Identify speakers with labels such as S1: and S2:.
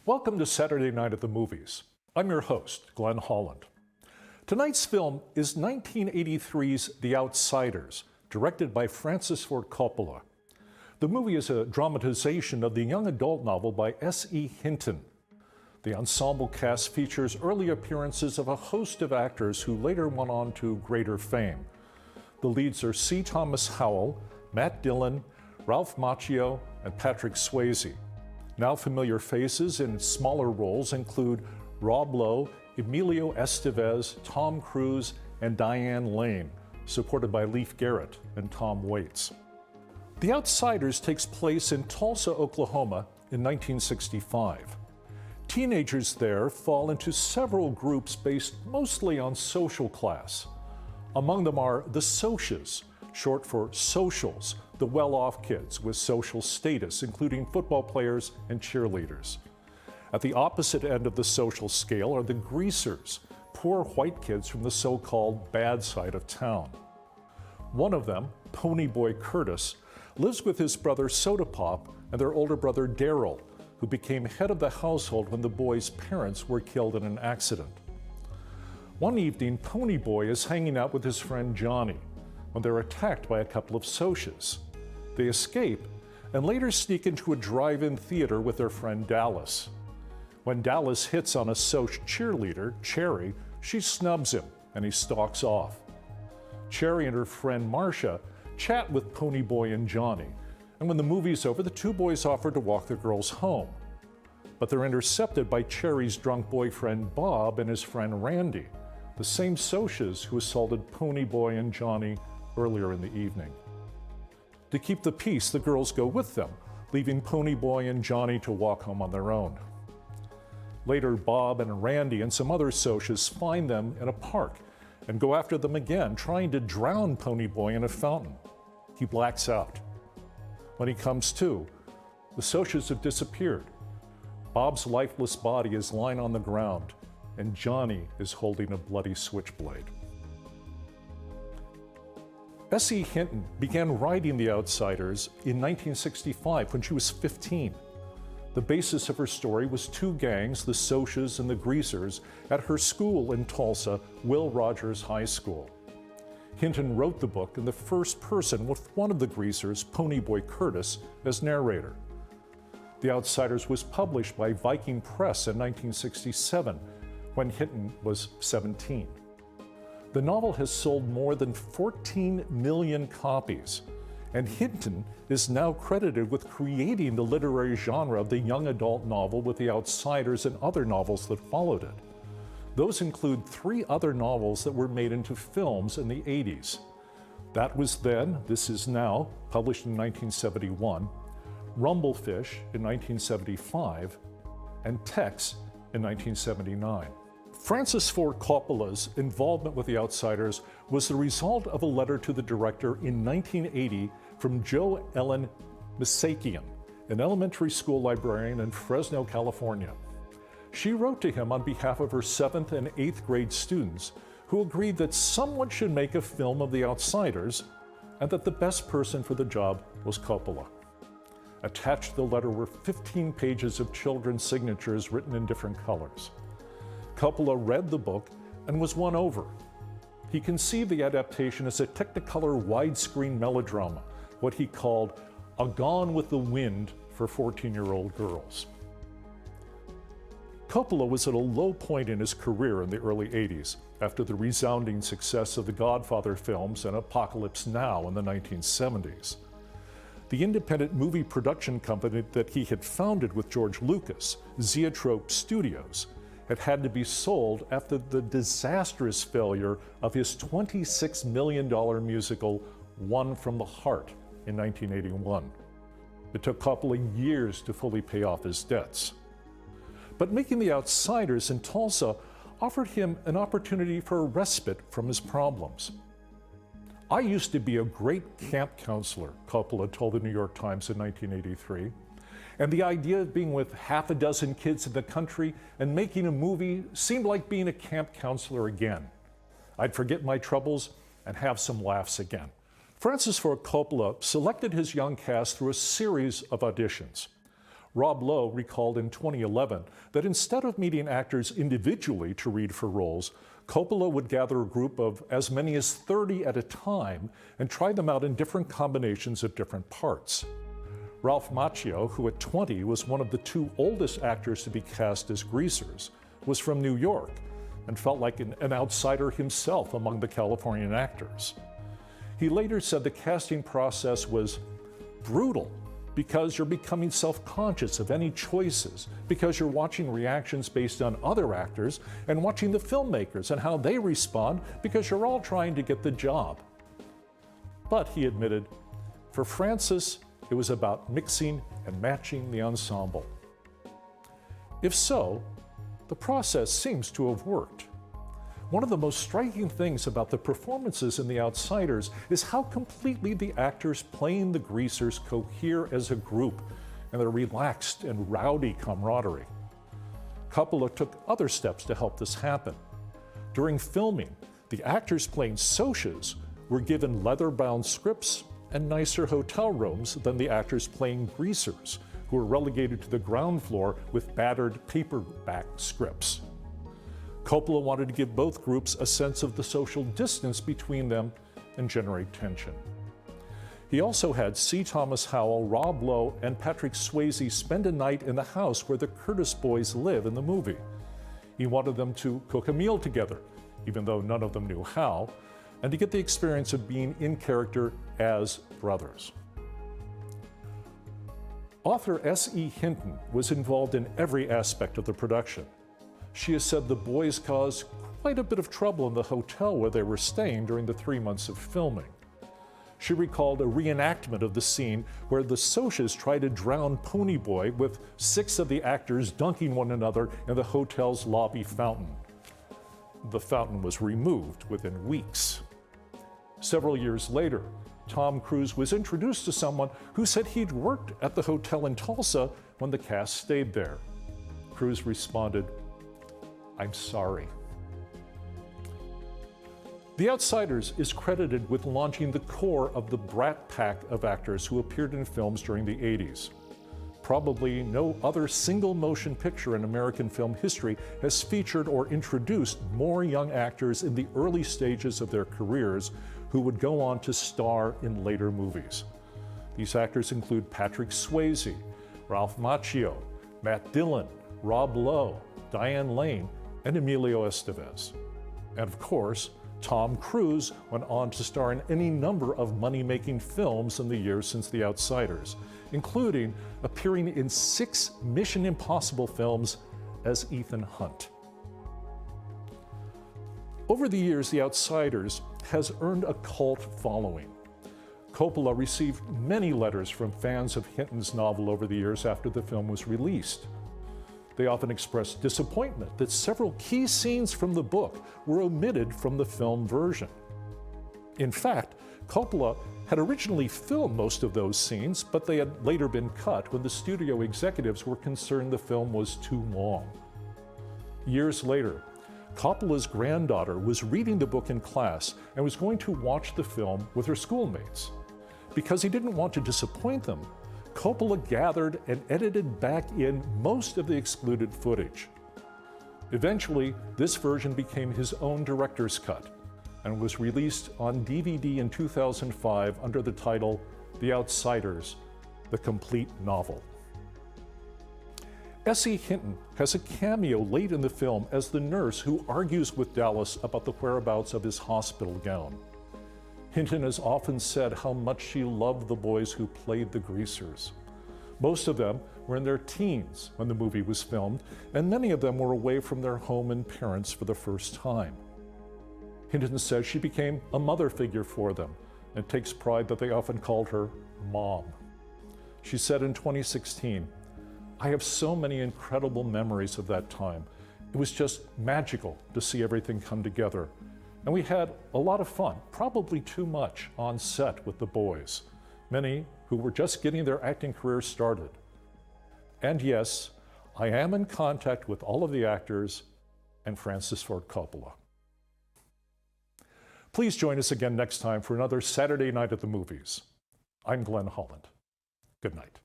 S1: Welcome to Saturday Night at the Movies. I'm your host, Glenn Holland. Tonight's film is 1983's The Outsiders, directed by Francis Ford Coppola. The movie is a dramatization of the young adult novel by S.E. Hinton. The ensemble cast features early appearances of a host of actors who later went on to greater fame. The leads are C. Thomas Howell, Matt Dillon, Ralph Macchio, and Patrick Swayze. Now familiar faces in smaller roles include Rob Lowe, Emilio Estevez, Tom Cruise, and Diane Lane, supported by Leif Garrett and Tom Waits. The Outsiders takes place in Tulsa, Oklahoma in 1965. Teenagers there fall into several groups based mostly on social class. Among them are the Socias, short for socials, the well-off kids with social status, including football players and cheerleaders. At the opposite end of the social scale are the Greasers, poor white kids from the so-called bad side of town. One of them, Ponyboy Curtis, lives with his brother Soda Pop and their older brother Daryl, who became head of the household when the boy's parents were killed in an accident. One evening, Ponyboy is hanging out with his friend Johnny when they're attacked by a couple of Socias. They escape and later sneak into a drive-in theater with their friend Dallas. When Dallas hits on a Soch cheerleader, Cherry, she snubs him and he stalks off. Cherry and her friend Marcia chat with Ponyboy and Johnny, and when the movie's over, the two boys offer to walk the girls home. But they're intercepted by Cherry's drunk boyfriend Bob and his friend Randy, the same Socias who assaulted Ponyboy and Johnny earlier in the evening. To keep the peace, the girls go with them, leaving Ponyboy and Johnny to walk home on their own. Later, Bob and Randy and some other Socias find them in a park and go after them again, trying to drown Ponyboy in a fountain. He blacks out. When he comes to, the Socias have disappeared. Bob's lifeless body is lying on the ground, and Johnny is holding a bloody switchblade. S.E. Hinton began writing The Outsiders in 1965 when she was 15. The basis of her story was two gangs, the Socias and the Greasers, at her school in Tulsa, Will Rogers High School. Hinton wrote the book in the first person with one of the Greasers, Ponyboy Curtis, as narrator. The Outsiders was published by Viking Press in 1967, when Hinton was 17. The novel has sold more than 14 million copies, and Hinton is now credited with creating the literary genre of the young adult novel with The Outsiders and other novels that followed it. Those include 3 other novels that were made into films in the 80s. That Was Then, This Is Now, published in 1971, Rumblefish in 1975, and Tex in 1979. Francis Ford Coppola's involvement with The Outsiders was the result of a letter to the director in 1980 from Jo Ellen Misakian, an elementary school librarian in Fresno, California. She wrote to him on behalf of her 7th and 8th grade students, who agreed that someone should make a film of The Outsiders and that the best person for the job was Coppola. Attached to the letter were 15 pages of children's signatures written in different colors. Coppola read the book and was won over. He conceived the adaptation as a Technicolor widescreen melodrama, what he called a Gone with the Wind for 14-year-old girls. Coppola was at a low point in his career in the early 80s, after the resounding success of the Godfather films and Apocalypse Now in the 1970s. The independent movie production company that he had founded with George Lucas, Zoetrope Studios, had to be sold after the disastrous failure of his $26 million musical One from the Heart in 1981. It took Coppola years to fully pay off his debts. But making The Outsiders in Tulsa offered him an opportunity for a respite from his problems. I used to be a great camp counselor, Coppola told the New York Times in 1983. And the idea of being with half a dozen kids in the country and making a movie seemed like being a camp counselor again. I'd forget my troubles and have some laughs again. Francis Ford Coppola selected his young cast through a series of auditions. Rob Lowe recalled in 2011 that instead of meeting actors individually to read for roles, Coppola would gather a group of as many as 30 at a time and try them out in different combinations of different parts. Ralph Macchio, who at 20 was one of the two oldest actors to be cast as Greasers, was from New York and felt like an outsider himself among the Californian actors. He later said the casting process was brutal because you're becoming self-conscious of any choices, because you're watching reactions based on other actors and watching the filmmakers and how they respond because you're all trying to get the job. But he admitted, for Francis, it was about mixing and matching the ensemble. If so, the process seems to have worked. One of the most striking things about the performances in The Outsiders is how completely the actors playing the Greasers cohere as a group and their relaxed and rowdy camaraderie. Coppola took other steps to help this happen. During filming, the actors playing Socs were given leather-bound scripts and nicer hotel rooms than the actors playing Greasers, who were relegated to the ground floor with battered paperback scripts. Coppola wanted to give both groups a sense of the social distance between them and generate tension. He also had C. Thomas Howell, Rob Lowe, and Patrick Swayze spend a night in the house where the Curtis boys live in the movie. He wanted them to cook a meal together, even though none of them knew how, and to get the experience of being in character as brothers. Author S.E. Hinton was involved in every aspect of the production. She has said the boys caused quite a bit of trouble in the hotel where they were staying during the 3 months of filming. She recalled a reenactment of the scene where the Socs tried to drown Ponyboy with 6 of the actors dunking one another in the hotel's lobby fountain. The fountain was removed within weeks. Several years later, Tom Cruise was introduced to someone who said he'd worked at the hotel in Tulsa when the cast stayed there. Cruise responded, "I'm sorry." The Outsiders is credited with launching the core of the brat pack of actors who appeared in films during the 80s. Probably no other single motion picture in American film history has featured or introduced more young actors in the early stages of their careers who would go on to star in later movies. These actors include Patrick Swayze, Ralph Macchio, Matt Dillon, Rob Lowe, Diane Lane, and Emilio Estevez. And of course, Tom Cruise went on to star in any number of money-making films in the years since The Outsiders, including appearing in 6 Mission Impossible films as Ethan Hunt. Over the years, The Outsiders has earned a cult following. Coppola received many letters from fans of Hinton's novel over the years after the film was released. They often expressed disappointment that several key scenes from the book were omitted from the film version. In fact, Coppola had originally filmed most of those scenes, but they had later been cut when the studio executives were concerned the film was too long. Years later, Coppola's granddaughter was reading the book in class and was going to watch the film with her schoolmates. Because he didn't want to disappoint them, Coppola gathered and edited back in most of the excluded footage. Eventually, this version became his own director's cut and was released on DVD in 2005 under the title The Outsiders, The Complete Novel. S.E. Hinton has a cameo late in the film as the nurse who argues with Dallas about the whereabouts of his hospital gown. Hinton has often said how much she loved the boys who played the Greasers. Most of them were in their teens when the movie was filmed, and many of them were away from their home and parents for the first time. Hinton says she became a mother figure for them and takes pride that they often called her Mom. She said in 2016, "I have so many incredible memories of that time. It was just magical to see everything come together. And we had a lot of fun, probably too much, on set with the boys, many who were just getting their acting careers started. And yes, I am in contact with all of the actors and Francis Ford Coppola." Please join us again next time for another Saturday Night at the Movies. I'm Glenn Holland. Good night.